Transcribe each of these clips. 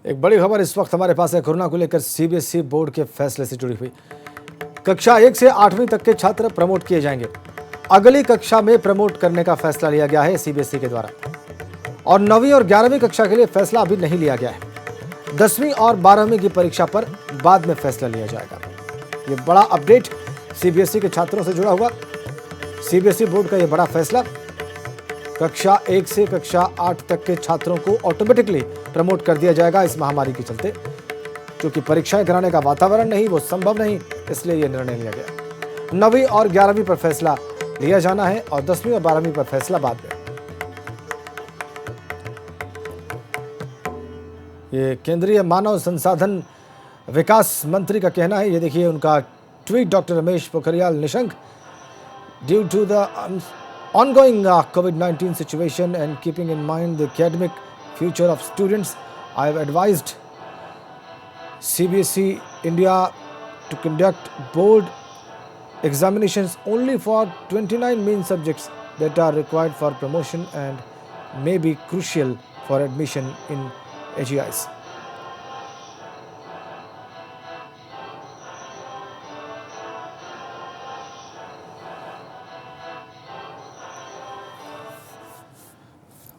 एक बड़ी खबर इस वक्त हमारे पास है कोरोना को लेकर सीबीएसई बोर्ड के फैसले से जुड़ी हुई। कक्षा 1 से 8वीं तक के छात्र प्रमोट किए जाएंगे। अगली कक्षा में प्रमोट करने का फैसला लिया गया है सीबीएसई के द्वारा। और 9वीं और 11वीं कक्षा के लिए फैसला अभी नहीं लिया गया है। 10वीं और 12वीं की परीक्षा पर बाद में फैसला लिया जाएगा। ये बड़ा अपडेट सीबीएसई के छात्रों से जुड़ा हुआ। सीबीएसई बोर्ड का यह बड़ा फैसला, कक्षा 1 से कक्षा 8 तक के छात्रों को ऑटोमेटिकली प्रमोट कर दिया जाएगा इस महामारी के चलते। क्योंकि परीक्षाएं कराने का वातावरण नहीं, वो संभव नहीं, इसलिए यह निर्णय लिया गया। 9वीं और 11वीं पर फैसला लिया जाना है और 10वीं और 12वीं पर फैसला बाद में। ये केंद्रीय मानव संसाधन विकास मंत्री का कहना है। ये देखिए उनका tweet, doctor Ramesh Pokhriyal Nishank, due to the ongoing COVID-19 situation and keeping in mind the academic future of students, I have advised CBSE India to conduct board examinations only for 29 main subjects that are required for promotion and may be crucial for admission in AGIs.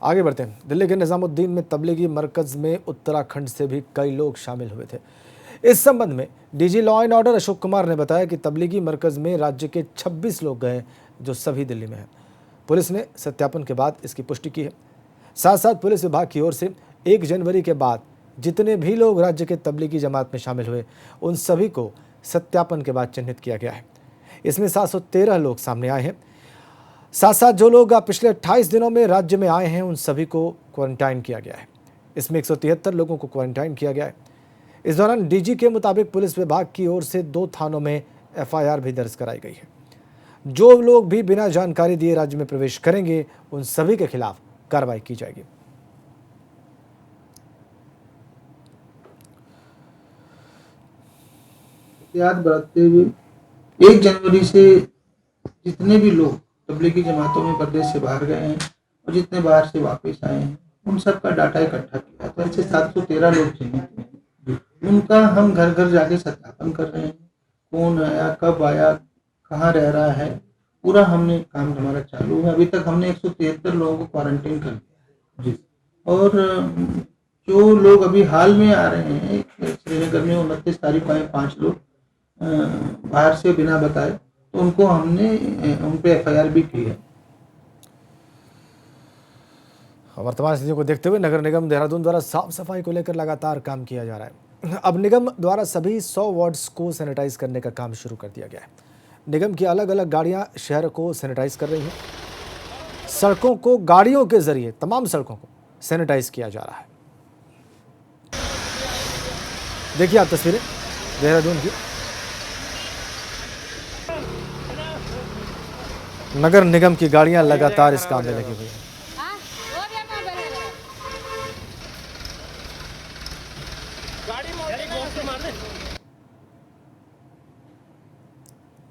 आगे बढ़ते हैं। दिल्ली के निजामुद्दीन में तबलीगी मरकज़ में उत्तराखंड से भी कई लोग शामिल हुए थे। इस संबंध में DG law and order Ashok Kumar ने बताया कि तबलीगी मरकज़ में राज्य के 26 लोग गए, जो सभी दिल्ली में हैं। पुलिस ने सत्यापन के बाद इसकी पुष्टि की है। साथ साथ पुलिस विभाग की ओर से 1 जनवरी के बाद जितने भी लोग राज्य के तबलीगी जमात में शामिल हुए, उन सभी को सत्यापन के बाद चिन्हित किया गया है। इसमें 713 लोग सामने आए हैं। साथ साथ जो लोग पिछले 28 दिनों में राज्य में आए हैं, उन सभी को क्वारंटाइन किया गया है। इसमें 173 लोगों को क्वारंटाइन किया गया है। इस दौरान डीजी के मुताबिक पुलिस विभाग की ओर से 2 थानों में एफआईआर भी दर्ज कराई गई है। जो लोग भी बिना जानकारी दिए राज्य में प्रवेश करेंगे, उन सभी के खिलाफ कार्रवाई की जाएगी। याद बरतते हुए 1 जनवरी से जितने भी लोग तबलीगी जमातों में प्रदेश से बाहर गए हैं और जितने बाहर से वापस आए हैं, उन सब का डाटा इकट्ठा किया। तो ऐसे 713 लोग चिन्हित हैं। उनका हम घर घर जाके सत्यापन कर रहे हैं। कौन आया, कब आया, कहाँ रह रहा है, पूरा हमने काम हमारा चालू है। अभी तक हमने 173 लोगों को क्वारंटीन कर दिया जी। और जो लोग अभी हाल में आ रहे हैं, श्रीनगर में 29 तारीख को आए 5 लोग बाहर से बिना बताए, तो उनको हमने उन पे एफआईआर भी की है। वर्तमान स्थिति को देखते हुए नगर निगम देहरादून द्वारा साफ सफाई को लेकर लगातार काम किया जा रहा है। अब निगम द्वारा सभी 100 वार्ड्स को सैनिटाइज करने का काम शुरू कर दिया गया है। निगम की अलग अलग गाड़ियां शहर को सैनिटाइज कर रही हैं। सड़कों को गाड़ियों के जरिए तमाम सड़कों को सैनिटाइज किया जा रहा है। देखिए आप तस्वीरें देहरादून की। नगर निगम की गाड़ियां लगातार इस काम में लगी हुई हैं।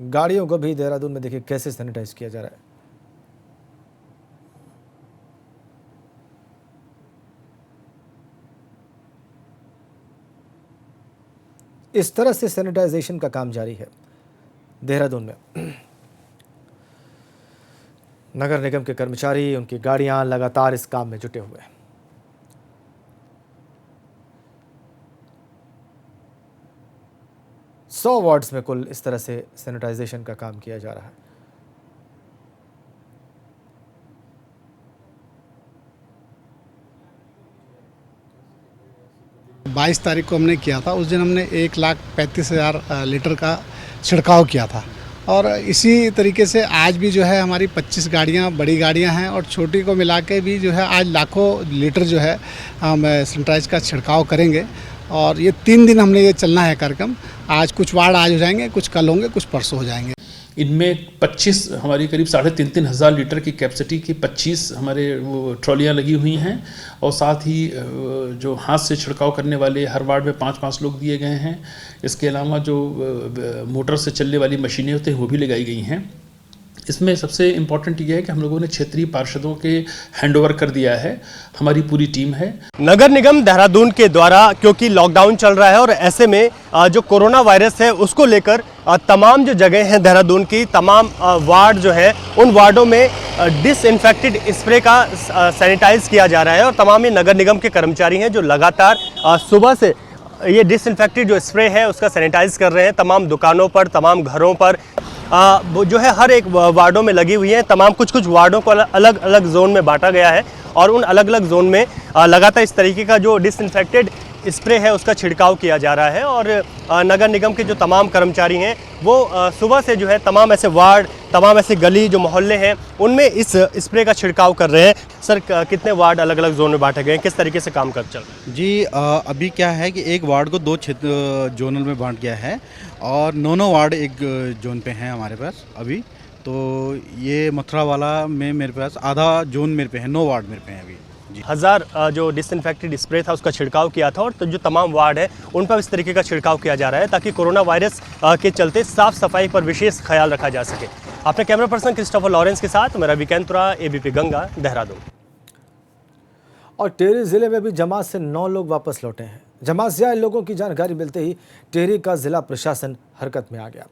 गाड़ियों को भी देहरादून में देखिए कैसे सैनिटाइज किया जा रहा है। इस तरह से सैनिटाइजेशन का काम जारी है देहरादून में। नगर निगम के कर्मचारी, उनकी गाड़ियां लगातार इस काम में जुटे हुए हैं। सौ वार्ड्स में कुल इस तरह से सैनिटाइजेशन का काम किया जा रहा है। बाईस तारीख को हमने किया था। उस दिन हमने 1,35,000 लीटर का छिड़काव किया था। और इसी तरीके से आज भी जो है हमारी 25 गाड़ियाँ बड़ी गाड़ियाँ हैं और छोटी को मिला के भी जो है आज लाखों लीटर जो है हम सैनिटाइज का छिड़काव करेंगे। और ये 3 दिन हमने ये चलना है कार्यक्रम। आज कुछ वार्ड आज हो जाएंगे, कुछ कल होंगे, कुछ परसों हो जाएंगे। इनमें 25 हमारी करीब 3,500 हज़ार लीटर की कैपेसिटी की 25 हमारे वो ट्रॉलियाँ लगी हुई हैं। और साथ ही जो हाथ से छिड़काव करने वाले हर वार्ड में 5-5 लोग दिए गए हैं। इसके अलावा जो मोटर से चलने वाली मशीनें होती हैं वो भी लगाई गई हैं। इसमें सबसे इम्पोर्टेंट ये है कि हम लोगों ने क्षेत्रीय पार्षदों के हैंडओवर कर दिया है, हमारी पूरी टीम है। नगर निगम देहरादून के द्वारा क्योंकि लॉकडाउन चल रहा है और ऐसे में जो कोरोना वायरस है उसको लेकर तमाम जो जगह हैं देहरादून की, तमाम वार्ड जो है उन वार्डों में डिसइंफेक्टेड स्प्रे का सैनिटाइज किया जा रहा है और तमाम ये नगर निगम के कर्मचारी हैं जो लगातार सुबह से ये डिसइंफेक्टेड जो स्प्रे है उसका सैनिटाइज कर रहे हैं। तमाम दुकानों पर, तमाम घरों पर वो जो है हर एक वार्डों में लगी हुई है। तमाम कुछ वार्डों को अलग अलग जोन में बांटा गया है और उन अलग अलग जोन में लगातार इस तरीके का जो डिसइंफेक्टेड स्प्रे है उसका छिड़काव किया जा रहा है। और नगर निगम के जो तमाम कर्मचारी हैं वो सुबह से जो है तमाम ऐसे वार्ड, तमाम ऐसे गली जो मोहल्ले हैं उनमें इस स्प्रे का छिड़काव कर रहे हैं। सर, कितने वार्ड अलग अलग जोन में बांटे गए हैं, किस तरीके से काम कर चल रहा है? जी, अभी क्या है कि एक वार्ड को 2 क्षेत्र जोनल में बांट गया है और 9 वार्ड एक जोन पे हैं हमारे पास अभी। तो ये मथुरा वाला में मेरे पास आधा जोन मेरे पे है, 9 वार्ड मेरे पे हैं अभी जी। 1000 जो डिसइंफेक्टेड स्प्रे था उसका छिड़काव किया था और तो जो तमाम वार्ड है उन पर इस तरीके का छिड़काव किया जा रहा है ताकि कोरोना वायरस के चलते साफ सफाई पर विशेष ख्याल रखा जा सके। अपने कैमरा पर्सन क्रिस्टोफर लॉरेंस के साथ मेरा विकेंद्रा, एबीपी गंगा, देहरादून। और टिहरी जिले में भी जमात से 9 लोग वापस लौटे हैं। जमात से आए लोगों की जानकारी मिलते ही टिहरी का जिला प्रशासन हरकत में आ गया।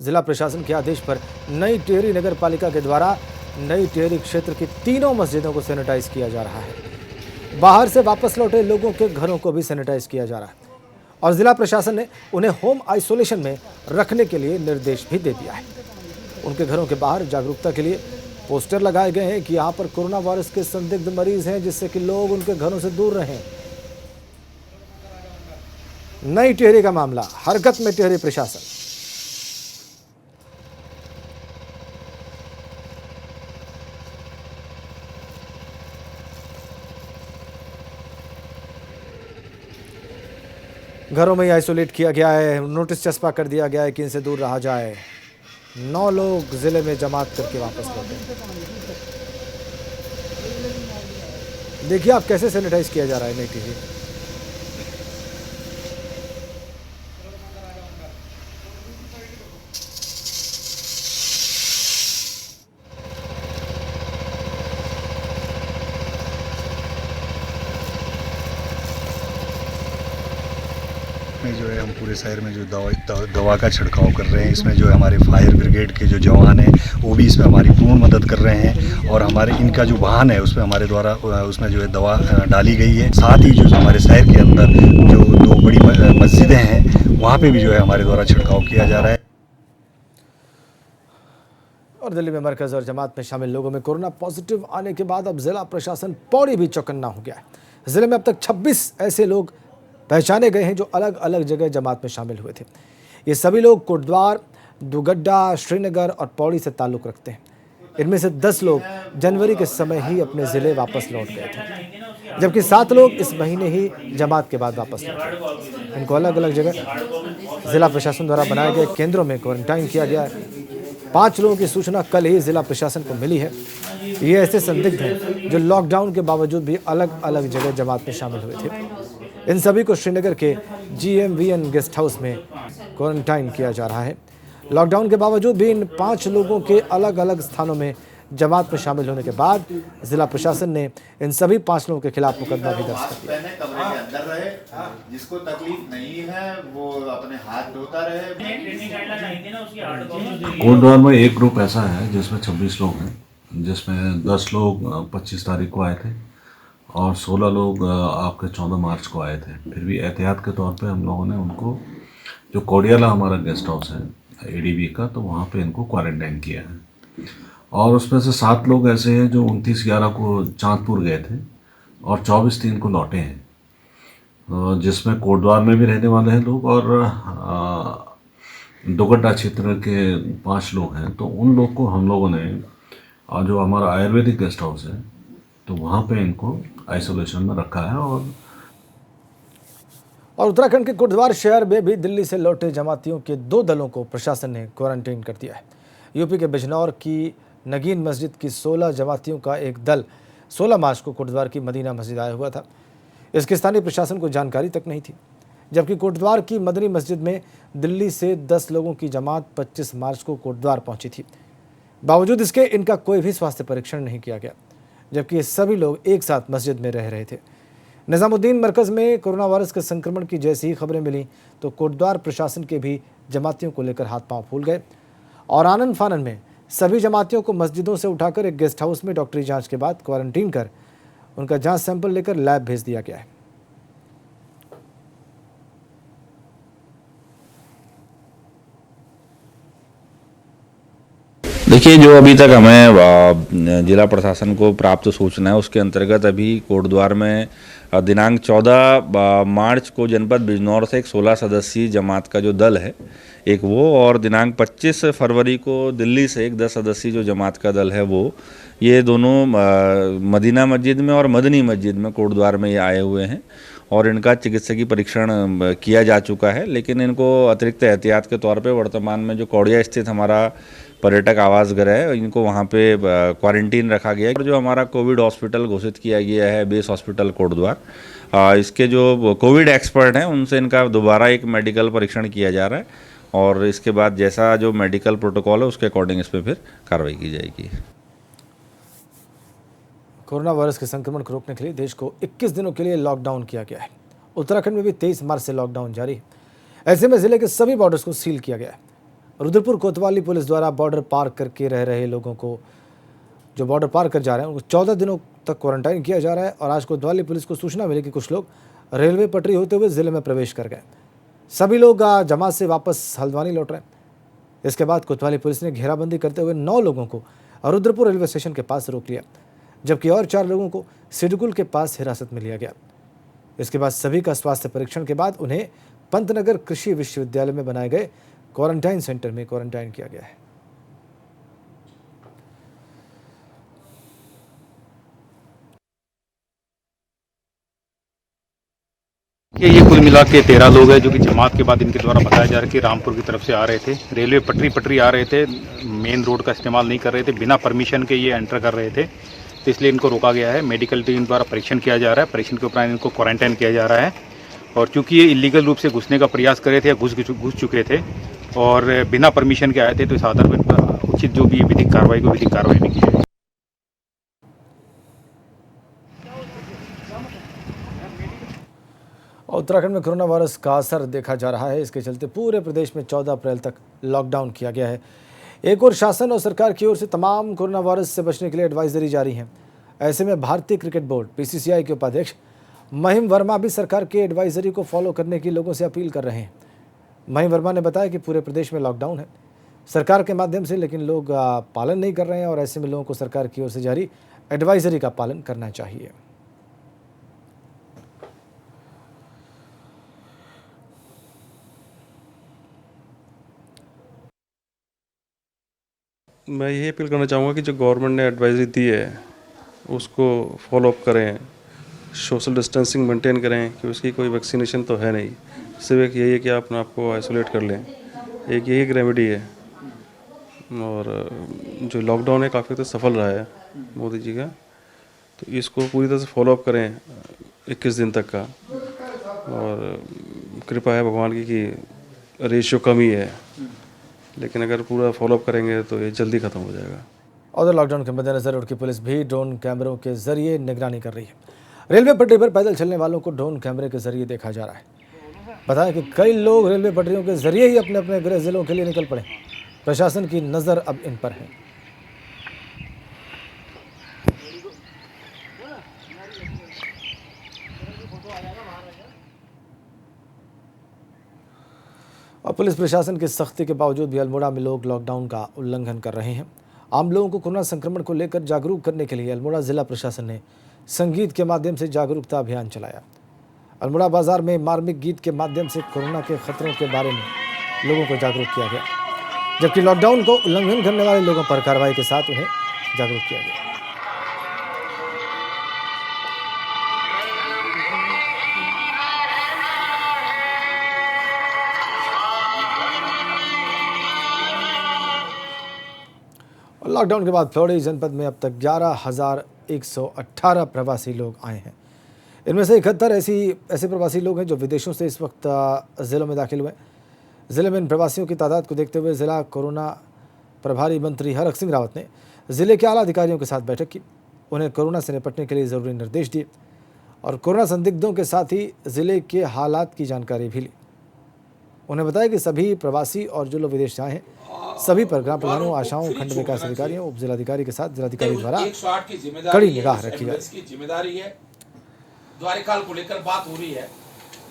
जिला प्रशासन के आदेश पर नई टिहरी नगर पालिका के द्वारा नई टिहरी क्षेत्र की 3 मस्जिदों को सैनिटाइज किया जा रहा है। बाहर से वापस लौटे लोगों के घरों को भी सैनिटाइज किया जा रहा है और जिला प्रशासन ने उन्हें होम आइसोलेशन में रखने के लिए निर्देश भी दे दिया है। उनके घरों के बाहर जागरूकता के लिए पोस्टर लगाए गए हैं कि यहाँ पर कोरोना वायरस के संदिग्ध मरीज हैं, जिससे कि लोग उनके घरों से दूर रहें। नई टिहरी का मामला, हरकत में टिहरी प्रशासन। घरों में ही आइसोलेट किया गया है, नोटिस चस्पा कर दिया गया है कि इनसे दूर रहा जाए। 9 लोग जिले में जमात करके वापस लौटे। देखिए आप कैसे सैनिटाइज किया जा रहा है नई टिहरी। में जो है हम पूरे शहर में जो दवा का छिड़काव कर रहे हैं। इसमें जो है हमारे फायर ब्रिगेड के जो जवान हैं वो भी इसमें हमारी पूर्ण मदद कर रहे हैं और हमारे इनका जो वाहन है उसमें हमारे द्वारा उसमें जो है दवा डाली गई है। साथ ही जो हमारे शहर के अंदर जो 2 बड़ी मस्जिदें हैं वहाँ पे भी जो है हमारे द्वारा छिड़काव किया जा रहा है। और दिल्ली में मरकज और जमात में शामिल लोगों में कोरोना पॉजिटिव आने के बाद अब जिला प्रशासन पौड़ी भी चौकन्ना हो गया है। जिले में अब तक 26 ऐसे लोग पहचाने गए हैं जो अलग अलग जगह जमात में शामिल हुए थे। ये सभी लोग कोटद्वार, दुगड्डा, श्रीनगर और पौड़ी से ताल्लुक़ रखते हैं। इनमें से 10 लोग जनवरी के समय ही अपने ज़िले वापस लौट गए थे, जबकि 7 लोग इस महीने ही जमात के बाद वापस लौटे। इनको अलग अलग जगह जिला प्रशासन द्वारा बनाए गए केंद्रों में क्वारंटाइन किया गया है। 5 लोगों की सूचना कल ही जिला प्रशासन को मिली है। ये ऐसे संदिग्ध हैं जो लॉकडाउन के बावजूद भी अलग अलग जगह जमात में शामिल हुए थे। इन सभी को श्रीनगर के GMVN गेस्ट हाउस में क्वारंटाइन किया जा रहा है। लॉकडाउन के बावजूद भी इन 5 लोगों के अलग अलग स्थानों में जमात में शामिल होने के बाद जिला प्रशासन ने इन सभी 5 लोगों के खिलाफ मुकदमा भी दर्ज कर दिया। कमरे के अंदर रहे, जिसको तकलीफ नहीं है वो अपने हाथ धोता रहे। कोटद्वार में एक ग्रुप ऐसा है जिसमें 26 लोग हैं, जिसमें 10 लोग 25 तारीख को आए थे और 16 लोग आपके 14 मार्च को आए थे। फिर भी एहतियात के तौर पे हम लोगों ने उनको, जो कोडियाला हमारा गेस्ट हाउस है ADB का, तो वहाँ पे इनको क्वारंटाइन किया है। और उसमें से 7 लोग ऐसे हैं जो 29/11 को चांदपुर गए थे और 24/3 को लौटे हैं, जिसमें कोटद्वार में भी रहने वाले हैं लोग और दुगड्डा क्षेत्र के 5 लोग हैं। तो उन लोग को हम लोगों ने, और जो हमारा आयुर्वेदिक गेस्ट हाउस है तो वहाँ पे इनको आइसोलेशन में रखा है। और उत्तराखंड के कोटद्वार शहर में भी दिल्ली से लौटे जमातियों के 2 दलों को प्रशासन ने क्वारंटाइन कर दिया है। यूपी के बिजनौर की नगीन मस्जिद की 16 जमातियों का एक दल 16 मार्च को कोटद्वार की मदीना मस्जिद आया हुआ था। इसकी स्थानीय प्रशासन को जानकारी तक नहीं थी, जबकि कोटद्वार की मदनी मस्जिद में दिल्ली से 10 लोगों की जमात 25 मार्च को कोटद्वार पहुंची थी। बावजूद इसके इनका कोई भी स्वास्थ्य परीक्षण नहीं किया गया, जबकि ये सभी लोग एक साथ मस्जिद में रह रहे थे। निजामुद्दीन मरकज़ में कोरोना वायरस के संक्रमण की जैसी ही खबरें मिली तो कोटद्वार प्रशासन के भी जमातियों को लेकर हाथ पांव फूल गए और आनन फानन में सभी जमातियों को मस्जिदों से उठाकर एक गेस्ट हाउस में डॉक्टरी जांच के बाद क्वारंटीन कर उनका जांच सैंपल लेकर लैब भेज दिया गया है। देखिए, जो अभी तक हमें जिला प्रशासन को प्राप्त सूचना है उसके अंतर्गत अभी कोटद्वार में दिनांक 14 मार्च को जनपद बिजनौर से एक 16 सदस्यीय जमात का जो दल है एक वो, और दिनांक 25 फरवरी को दिल्ली से एक 10 सदस्यीय जो जमात का दल है वो, ये दोनों मदीना मस्जिद में और मदनी मस्जिद में कोटद्वार में ये आए हुए हैं और इनका चिकित्सकीय परीक्षण किया जा चुका है। लेकिन इनको अतिरिक्त एहतियात के तौर पे वर्तमान में जो कौड़िया स्थित हमारा पर्यटक आवास गृह है इनको वहाँ पे क्वारंटीन रखा गया है। जो हमारा कोविड हॉस्पिटल घोषित किया गया है बेस हॉस्पिटल कोटद्वार, इसके जो कोविड एक्सपर्ट हैं उनसे इनका दोबारा एक मेडिकल परीक्षण किया जा रहा है और इसके बाद जैसा जो मेडिकल प्रोटोकॉल है उसके अकॉर्डिंग इस पर फिर कार्रवाई की जाएगी। कोरोना वायरस के संक्रमण को रोकने के लिए देश को 21 दिनों के लिए लॉकडाउन किया गया है। उत्तराखंड में भी 23 मार्च से लॉकडाउन जारी है। ऐसे में जिले के सभी बॉर्डर्स को सील किया गया है। रुद्रपुर कोतवाली पुलिस द्वारा बॉर्डर पार करके रह रहे लोगों को, जो बॉर्डर पार कर जा रहे हैं, उनको 14 दिनों तक क्वारंटाइन किया जा रहा है। और आज कोतवाली पुलिस को सूचना मिली कि कुछ लोग रेलवे पटरी होते हुए जिले में प्रवेश कर गए। सभी लोग जमात से वापस हल्द्वानी लौट रहे हैं। इसके बाद कोतवाली पुलिस ने घेराबंदी करते हुए 9 लोगों को रुद्रपुर रेलवे स्टेशन के पास रोक लिया, जबकि और 4 लोगों को सिडकुल के पास हिरासत में लिया गया। इसके बाद सभी का स्वास्थ्य परीक्षण के बाद उन्हें पंतनगर कृषि विश्वविद्यालय में बनाए गए क्वारंटाइन सेंटर में क्वारंटाइन किया गया है। ये कुल मिला के 13 लोग हैं जो कि जमात के बाद इनके द्वारा बताया जा रहा है कि रामपुर की तरफ से आ रहे थे, रेलवे पटरी आ रहे थे, मेन रोड का इस्तेमाल नहीं कर रहे थे, बिना परमिशन के ये एंटर कर रहे थे, तो इसलिए इनको रोका गया है। मेडिकल टीम द्वारा परीक्षण किया जा रहा है, परीक्षण के उपरांत इनको क्वारंटाइन किया जा रहा है। और चूंकि ये इलीगल रूप से घुसने का प्रयास कर रहे थे या घुस चुके थे और बिना परमिशन के आए थे, तो इस आधार पर उचित जो भी विधिक कार्रवाई भी की जाए। उत्तराखंड में कोरोना वायरस का असर देखा जा रहा है। इसके चलते पूरे प्रदेश में 14 अप्रैल तक लॉकडाउन किया गया है। एक और शासन और सरकार की ओर से तमाम कोरोना वायरस से बचने के लिए एडवाइजरी जारी है। ऐसे में भारतीय क्रिकेट बोर्ड (बीसीसीआई) के उपाध्यक्ष महिम वर्मा भी सरकार के एडवाइजरी को फॉलो करने की लोगों से अपील कर रहे हैं। महिम वर्मा ने बताया कि पूरे प्रदेश में लॉकडाउन है सरकार के माध्यम से, लेकिन लोग पालन नहीं कर रहे हैं और ऐसे में लोगों को सरकार की ओर से जारी एडवाइजरी का पालन करना चाहिए। मैं यही अपील करना चाहूँगा कि जो गवर्नमेंट ने एडवाइजरी दी है उसको फॉलोअप करें, सोशल डिस्टेंसिंग मेंटेन करें कि उसकी कोई वैक्सीनेशन तो है नहीं, सिर्फ एक यही है कि आप अपने आप को आइसोलेट कर लें, एक यही एक रेमेडी है। और जो लॉकडाउन है काफ़ी तो सफल रहा है मोदी जी का, तो इसको पूरी तरह से फॉलोअप करें 21 दिन तक का। और कृपा है भगवान की कि रेशियो कम ही है, लेकिन अगर पूरा फॉलोअप करेंगे तो ये जल्दी ख़त्म हो जाएगा। और लॉकडाउन के मद्देनजर उड़की पुलिस भी ड्रोन कैमरों के जरिए निगरानी कर रही है। रेलवे पटरी पर पैदल चलने वालों को ड्रोन कैमरे के जरिए देखा जा रहा है। बताया कि कई लोग रेलवे पटरियों के जरिए ही अपने अपने गृह जिलों के लिए निकल पड़े। प्रशासन की नज़र अब इन पर है। और पुलिस प्रशासन की सख्ती के बावजूद भी अल्मोड़ा में लोग लॉकडाउन का उल्लंघन कर रहे हैं। आम लोगों को कोरोना संक्रमण को लेकर जागरूक करने के लिए अल्मोड़ा जिला प्रशासन ने संगीत के माध्यम से जागरूकता अभियान चलाया। अल्मोड़ा बाजार में मार्मिक गीत के माध्यम से कोरोना के खतरों के बारे में लोगों को जागरूक किया गया, जबकि लॉकडाउन को उल्लंघन करने वाले लोगों पर कार्रवाई के साथ उन्हें जागरूक किया गया। लॉकडाउन के बाद फ्लोडी जनपद में अब तक 11,118 प्रवासी लोग आए हैं। इनमें से 71 ऐसे प्रवासी लोग हैं जो विदेशों से इस वक्त ज़िलों में दाखिल हुए। ज़िले में इन प्रवासियों की तादाद को देखते हुए ज़िला कोरोना प्रभारी मंत्री हरक सिंह रावत ने जिले के आला अधिकारियों के साथ बैठक की। उन्हें कोरोना से निपटने के लिए ज़रूरी निर्देश दिए और कोरोना संदिग्धों के साथ ही जिले के हालात की जानकारी भी ली। उन्हें बताया कि सभी प्रवासी और जो लोग विदेश से आए हैं सभी पर ग्राम प्रधानों, आशाओं, खंड विकास अधिकारियों, उप जिलाधिकारी के साथ जिलाधिकारी द्वारा कड़ी निगाह रखी जाए। इसकी जिम्मेदारी है। द्वारिकाल को लेकर बात हो रही है,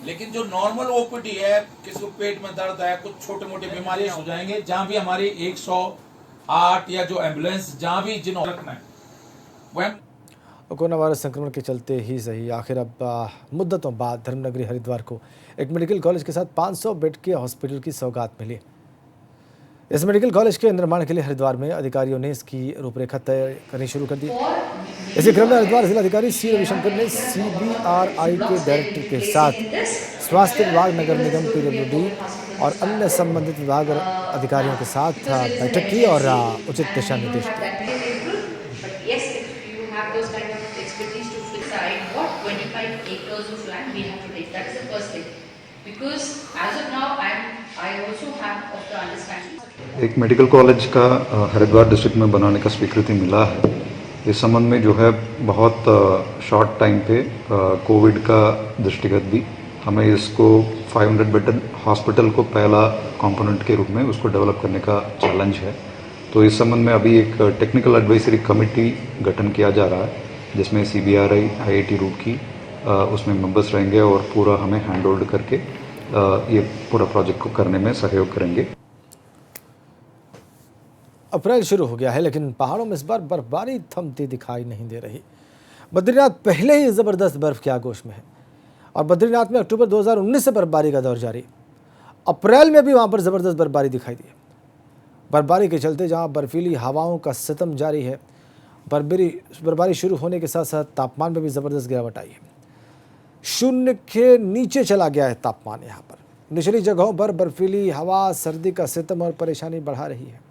लेकिन जो नॉर्मल ओपीडी है, किसी को पेट में दर्द है, कुछ छोटे मोटे बीमारियां हो जाएंगे, जहां भी हमारी 108 या जो एम्बुलेंस जहां भी जिन्होंने रखना है वह कोरोना वायरस संक्रमण के चलते ही सही आखिर अब मुद्दतों बाद धर्मनगरी हरिद्वार को एक मेडिकल कॉलेज के साथ 500 बेड के हॉस्पिटल की सौगात मिली। इस मेडिकल कॉलेज के निर्माण के लिए हरिद्वार में अधिकारियों ने इसकी रूपरेखा तय करनी शुरू कर दी। इसी क्रम में हरिद्वार जिलाधिकारी सी रविशंकर ने CBRI के डायरेक्टर के साथ स्वास्थ्य विभाग, नगर निगम, PWD और अन्य संबंधित विभाग अधिकारियों के साथ बैठक की और उचित दिशा निर्देश दिए। एक मेडिकल कॉलेज का हरिद्वार डिस्ट्रिक्ट में बनाने का स्वीकृति मिला है। इस संबंध में जो है बहुत शॉर्ट टाइम पे कोविड का दृष्टिगत भी हमें इसको 500 बेड हॉस्पिटल को पहला कंपोनेंट के रूप में उसको डेवलप करने का चैलेंज है। तो इस संबंध में अभी एक टेक्निकल एडवाइजरी कमेटी गठन किया जा रहा है, जिसमें CBRI, IIT रुड़की उसमें मेंबर्स रहेंगे और पूरा हमें हैंड होल्ड करके ये पूरा प्रोजेक्ट को करने में सहयोग करेंगे। अप्रैल शुरू हो गया है, लेकिन पहाड़ों में इस बार बर्फबारी थमती दिखाई नहीं दे रही। बद्रीनाथ पहले ही ज़बरदस्त बर्फ के आगोश में है और बद्रीनाथ में अक्टूबर 2019 से बर्फबारी का दौर जारी। अप्रैल में भी वहां पर ज़बरदस्त बर्फबारी दिखाई दी। बर्फबारी के चलते जहां बर्फीली हवाओं का सितम जारी है, बर्फबारी शुरू होने के साथ साथ तापमान में भी ज़बरदस्त गिरावट आई है। शून्य के नीचे चला गया है तापमान। यहाँ पर निचली जगहों पर बर्फीली हवा सर्दी का सितम और परेशानी बढ़ा रही है।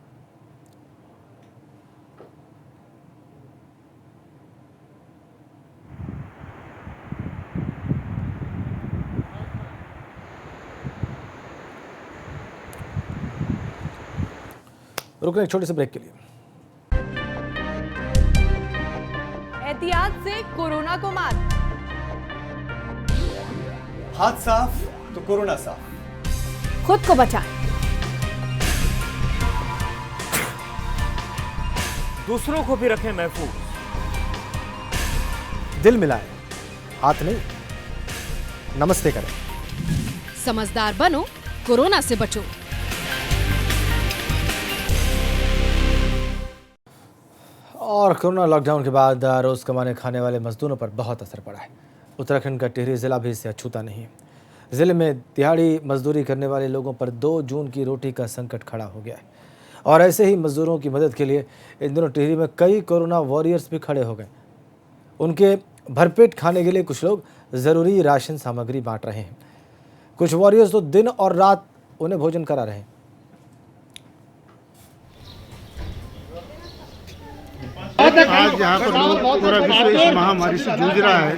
रुकने एक छोटे से ब्रेक के लिए। एहतियात से कोरोना को मात। हाथ साफ तो कोरोना साफ। खुद को बचाएं, दूसरों को भी रखें महफूज। दिल मिलाएं, हाथ नहीं। नमस्ते करें। समझदार बनो, कोरोना से बचो। और कोरोना लॉकडाउन के बाद रोज़ कमाने खाने वाले मजदूरों पर बहुत असर पड़ा है। उत्तराखंड का टिहरी ज़िला भी इससे अछूता नहीं है। ज़िले में दिहाड़ी मजदूरी करने वाले लोगों पर 2 जून की रोटी का संकट खड़ा हो गया है और ऐसे ही मजदूरों की मदद के लिए इन दिनों टिहरी में कई कोरोना वॉरियर्स भी खड़े हो गए। उनके भरपेट खाने के लिए कुछ लोग ज़रूरी राशन सामग्री बांट रहे हैं। कुछ वॉरियर्स तो दिन और रात उन्हें भोजन करा रहे हैं। आज यहाँ पर लोग पूरा विश्व इस महामारी से जूझ रहा है,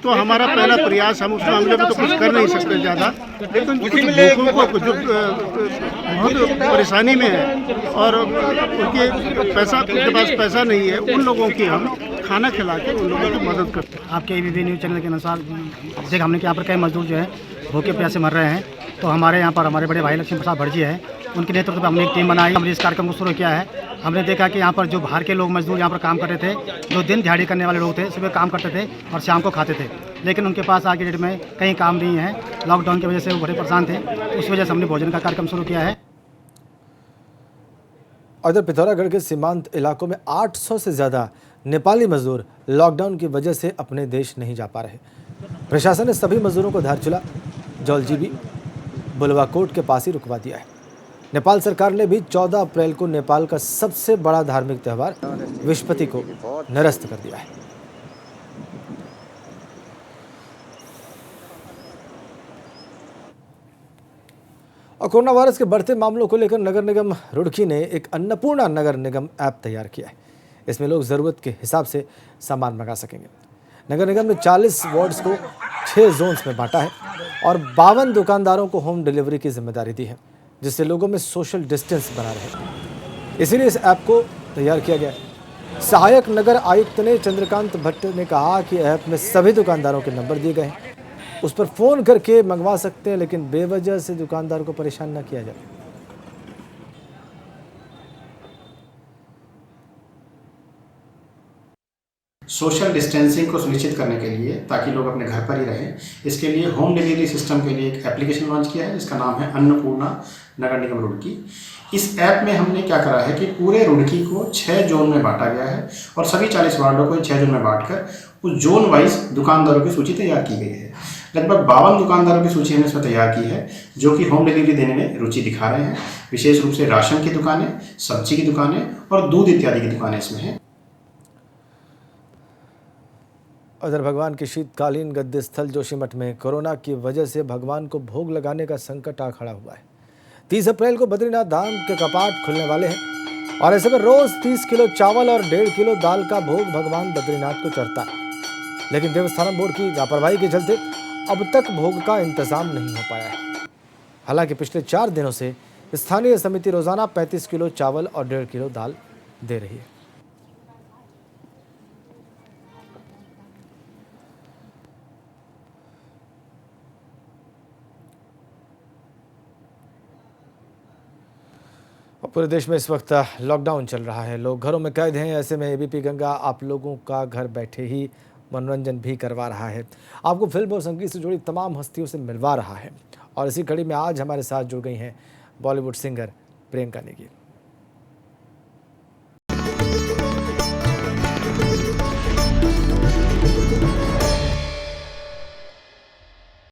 तो हमारा पहला प्रयास, हम उस मामले में तो कुछ कर नहीं सकते ज़्यादा, लेकिन कुछ लोगों को जो बहुत परेशानी में है और उनके पास पैसा नहीं है, उन लोगों की हम खाना खिला के उन लोगों की मदद करते हैं। आपके ABP न्यूज़ चैनल के अनुसार देखा हमने कि यहाँ पर कई मजदूर जो है भूखे प्यासे मर रहे हैं, तो हमारे यहाँ पर हमारे बड़े भाई लक्ष्मी प्रसाद भटजी है, उनके नेतृत्व में हमने एक टीम बनाई। हमने इस कार्यक्रम को शुरू किया है। हमने देखा कि यहाँ पर जो बाहर के लोग मजदूर यहाँ पर काम करते थे, जो दिन दिहाड़ी करने वाले लोग थे, सुबह काम करते थे और शाम को खाते थे, लेकिन उनके पास आज के डेट में कहीं काम नहीं है। लॉकडाउन की वजह से वो बड़े परेशान थे, उस वजह से हमने भोजन का कार्यक्रम शुरू किया है। उधर पिथौरागढ़ के सीमांत इलाकों में 800 से ज़्यादा नेपाली मजदूर लॉकडाउन की वजह से अपने देश नहीं जा पा रहे। प्रशासन ने सभी मजदूरों को धारचूला, जौलजीबी, बुलवाकोट के पास ही रुकवा दिया है। नेपाल सरकार ने भी 14 अप्रैल को नेपाल का सबसे बड़ा धार्मिक त्यौहार विश्वपति को निरस्त कर दिया है। और कोरोना वायरस के बढ़ते मामलों को लेकर नगर निगम रुड़की ने एक अन्नपूर्णा नगर निगम ऐप तैयार किया है। इसमें लोग ज़रूरत के हिसाब से सामान मंगा सकेंगे। नगर निगम ने 40 वार्ड्स को 6 जोन्स में बांटा है और 52 दुकानदारों को होम डिलीवरी की जिम्मेदारी दी है, जिससे लोगों में सोशल डिस्टेंस बना रहे। इसीलिए इस ऐप को तैयार किया गया है। सहायक नगर आयुक्त ने चंद्रकांत भट्ट ने कहा कि ऐप में सभी दुकानदारों के नंबर दिए गए हैं, उस पर फ़ोन करके मंगवा सकते हैं, लेकिन बेवजह से दुकानदार को परेशान न किया जाए। सोशल डिस्टेंसिंग को सुनिश्चित करने के लिए, ताकि लोग अपने घर पर ही रहें, इसके लिए होम डिलीवरी सिस्टम के लिए एक एप्लीकेशन लॉन्च किया है जिसका नाम है अन्नपूर्णा नगर निगम रुड़की। इस ऐप में हमने क्या करा है कि पूरे रुड़की को 6 जोन में बांटा गया है और सभी 40 वार्डों को 6 जोन में बांटकर उस जोन वाइज दुकानदारों की सूची तैयार की गई है। लगभग 52 दुकानदारों की सूची हमने इसमें तैयार की है जो कि होम डिलीवरी देने में रुचि दिखा रहे हैं। विशेष रूप से राशन की दुकानें, सब्जी की दुकानें और दूध इत्यादि की दुकानें इसमें हैं। उधर भगवान के शीतकालीन गद्य स्थल जोशीमठ में कोरोना की वजह से भगवान को भोग लगाने का संकट आ खड़ा हुआ है। 30 अप्रैल को बद्रीनाथ धाम के कपाट खुलने वाले हैं और ऐसे में रोज 30 किलो चावल और 1.5 किलो दाल का भोग भगवान बद्रीनाथ को चढ़ता है, लेकिन देवस्थानम बोर्ड की लापरवाही के चलते अब तक भोग का इंतजाम नहीं हो पाया है। हालांकि पिछले 4 दिनों से स्थानीय समिति रोजाना 35 किलो चावल और 1.5 किलो दाल दे रही है। पूरे देश में इस वक्त लॉकडाउन चल रहा है, लोग घरों में कैद हैं। ऐसे में एबीपी गंगा आप लोगों का घर बैठे ही मनोरंजन भी करवा रहा है, आपको फिल्म और संगीत से जुड़ी तमाम हस्तियों से मिलवा रहा है। और इसी कड़ी में आज हमारे साथ जुड़ गई हैं बॉलीवुड सिंगर प्रियंका नेगी।